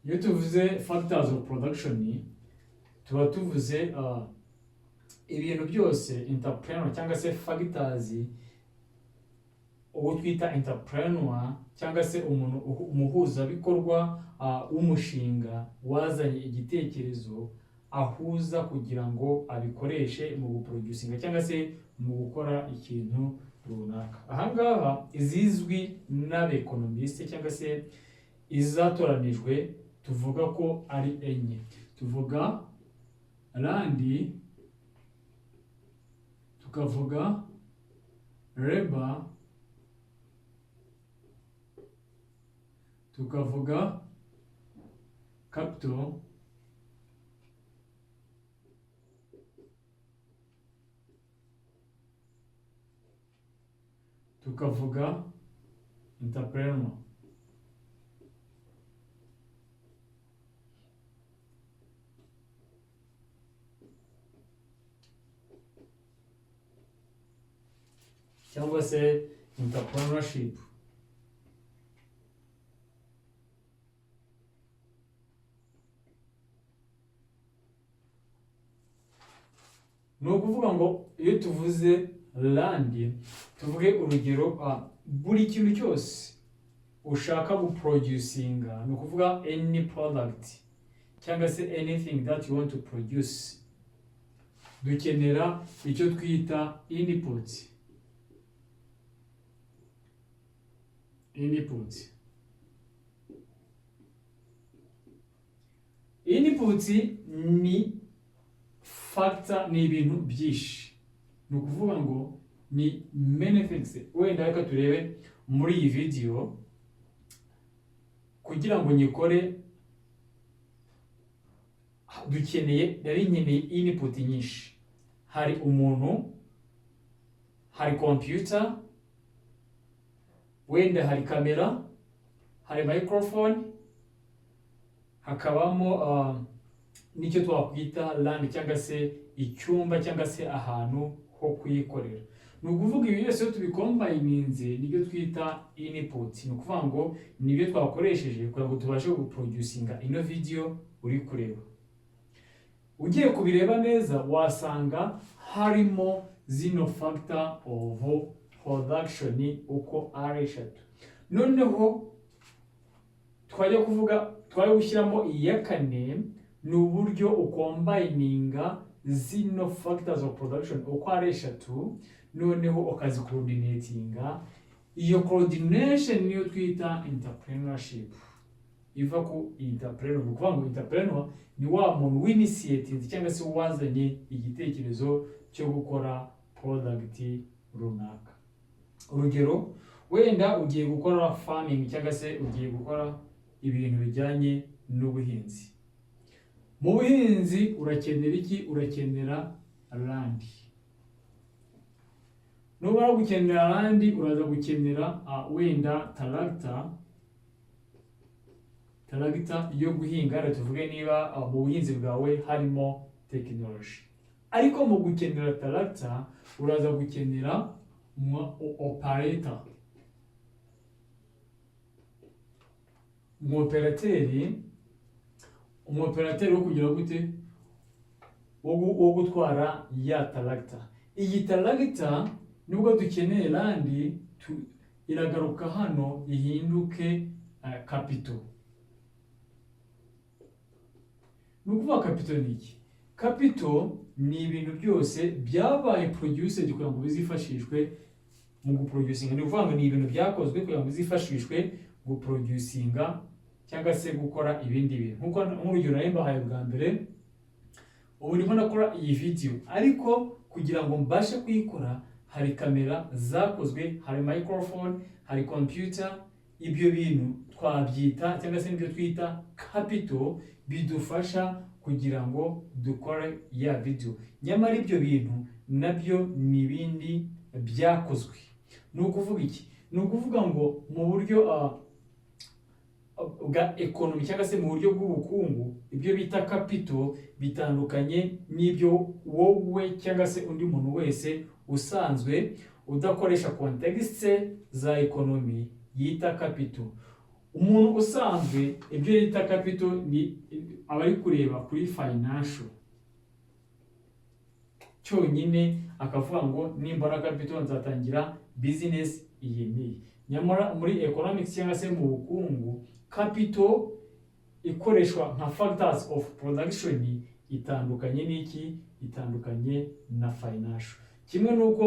iyo tuvuze factors of production tuba tuvuze ibintu byose entrepreneur cyangwa se factors uwo twita entrepreneur cyangwa se umuntu umuhuzabikorwa w'umushinga wazanye igitekerezo ahuza kugira ngo abikoreshe mu guproducinga cyangwa se mu gukora ikintu runaka. Ahangaha izizwi n'abekonomiste cyangwa se izatoranijwe tuvuga ko ari enye. Tuvuga land, tukavuga labor, tukavuga capital, tukavuga entrepreneur. Cyangwa se entrepreneurship. Ni ukuvuga ngo iyo tuvuze land tuvuge urugero buri kintu cyose ushaka guproducinga, ni ukuvuga any product cyangwa se anything that you want to produce, dukenera icyo twita input. Input ni factor, ni ibintu byinshi, ni ukuvuga ngo ni many things. Wenda reka turebe muri iyi video kugira ngo nyikore nkeneye input nyinshi. Hari umuntu, hari computer, wenda hari kamera, hari microphone, hakabamo nicyo twakwita land cyangwa se icyumba cyangwa se ahantu ho kuyikorera. Ni ukuvuga ibi byose tubikombininze nibyo twita input. Ni ukuvuga ngo nibyo twakoresheje kugira ngo tubashe guproducinga ino video uri kureba. Ugiye kubireba neza wasanga harimo zino factor of production uko ari eshatu. Noneho twajya gushyiramo iya kane, ni uburyo ukombininga zino factors of production uko ari eshatu, noneho ukazicoordinatinga. Iyo coordination niyo twita entrepreneurship. Iva ku entrepreneur. Ni ukuvuga ngo entrepreneur ni wa muntu w'initiative cyangwa se wazanye igitekerezo cyo gukora product runaka. Urugero, wenda ugiye gukora farming cyangwa se ugiye gukora ibintu bijyanye n'ubuhinzi. Mu buhinzi urakenera iki? Urakenera land. Nubara gukenera land uraza gukenera wenda tractor yo guhinga. Tuvuge niba mu buhinzi bwawe harimo technology. Ariko mu gukenera tractor uraza gukenera operator. Umoperateur wo kugira gute? Wo gutwara ya tractor. Iyi tractor nubwo dukeneye land iragaruka hano ihinduke capital. Nukuvuga capital ni iki? Capital ni ibintu byose byabaye produced kugira ngo bizifashishwe mu guproducinga. Ni ukuvuga ngo ni ibintu byakozwe kugira ngo bizifashishwe guproducinga cyangwa se gukora ibindi bintu. Nkuko nk'urugero nari mbahaye bwa mbere, ubu ndimo nakora iyi video, ariko kugira ngo mbashe kuyikora hari kamera zakozwe, hari microphone, hari computer. Ibyo bintu twabyita cyangwa se nibyo twita capital bidufasha kugira ngo dukore ya video. Nyamara ibyo bintu nabyo ni ibindi byakozwe. Ni ukuvuga iki? Ni ukuvuga ngo mu buryo bwa economy cyangwa se mu buryo bw'ubukungu, ibyo bita capital bitandukanye n'ibyo wowe cyangwa se undi muntu wese usanzwe udakoresha context za economy yita capital. Umuntu usanzwe ibyo yita capital ni aba ari kureba kuri financial cyonyine, akavuga ngo nimbona capital nzatangira business iyi n'iyi. Nyamara muri economics cyangwa se mu bukungu, capital ikoreshwa nka factors of production itandukanye n'iki, itandukanye na financial. Kimwe nuko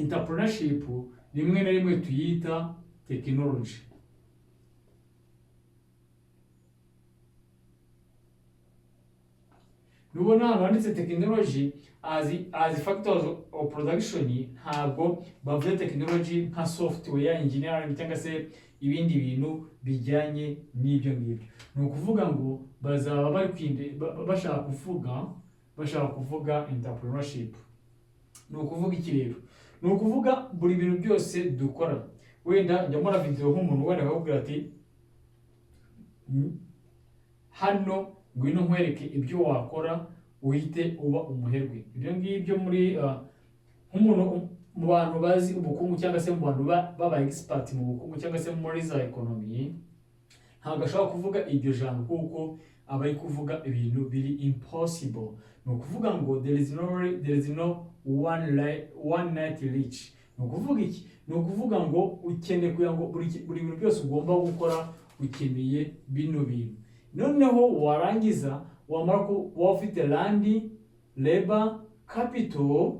entrepreneurship rimwe na rimwe tuyita technology. Nubona hano handitse technology as factors of production, ntabwo bavuze technology nka software engineering cyangwa se ibindi bintu bijyanye n'ibyo ngibyo. Ni ukuvuga ngo bazaba bari bashaka kuvuga entrepreneurship. Ni ukuvuga iki rero? Ni ukuvuga buri bintu byose dukora. Wenda njya muri video nk'umuntu wenda akakubwira ati hano ngwino nkwereke ibyo wakora uhite uba umuherwe. Ibyo ngibyo muri nk'umuntu mu bantu bazi ubukungu cyangwa se mu bantu baba expert mu bukungu cyangwa se muri za economy, ntabwo ashobora kuvuga iryo jambo kuko aba ari kuvuga ibintu biri impossible. Ni ukuvuga ngo there is no one night rich. Ni ukuvuga iki? Ni ukuvuga ngo ukeneye kugira ngo buri bintu byose ugomba gukora ukeneye bino bintu. Noneho warangiza wamara kuba ufite land, labor, capital,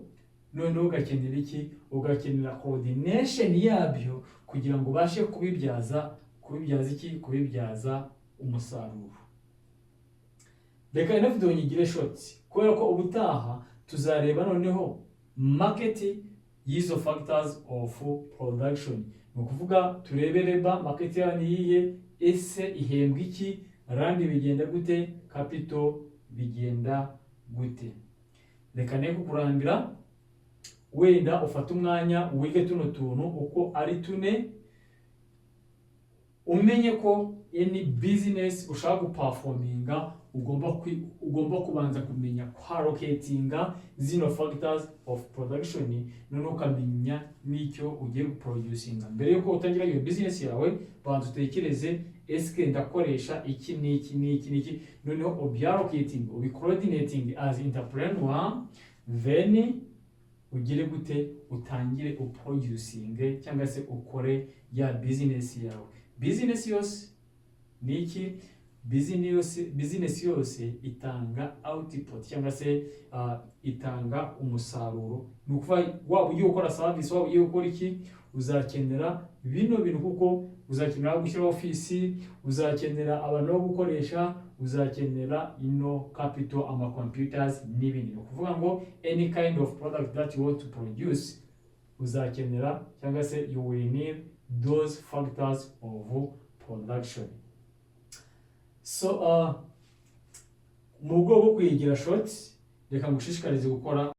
noneho ugakenera iki? Ugakenera coordination yabyo kugira ngo ubashe kubibyaza iki? Kubibyaza umusaruro. Reka ino video nyigire short kubera ko ubutaha tuzareba noneho market y'izo factors of production. Ni ukuvuga turebe labor market yayo ni iyihe, ese ihembwa iki, land bigenda gute, capital bigenda gute. Reka ne kukurambira, wenda ufata umwanya wige tuno tuntu uko ari tune, umenye ko any business ushaka guperforminga ugomba kubanza kumenya allocatinga zino factors of production, none ukamenya n'icyo ugiye guproducinga. Mbere yuko utangira iyo business yawe, banza utekereze eske ndakoresha iki n'iki, noneho ubyallocating, ubicoordinating as entrepreneur, then ugire gute utangire uproducing cyangwa se ukore ya business yawe. Business yose niki? Business yose itanga output cyangwa se itanga umusaruro. Ni ukuvuga waba ugiye gukora service, waba ugiye gukora iki, uzakenera bino bintu kuko uzakenera gushyira office, uzakenera abantu bo gukoresha, uzakenera capital, ama computers n'ibindi. Ni ukuvuga ngo any kind of product that you want to produce uzakenera cyangwa se you will need those factors of production. So mu rwego rwo kwigira short, reka ngushishikarize gukora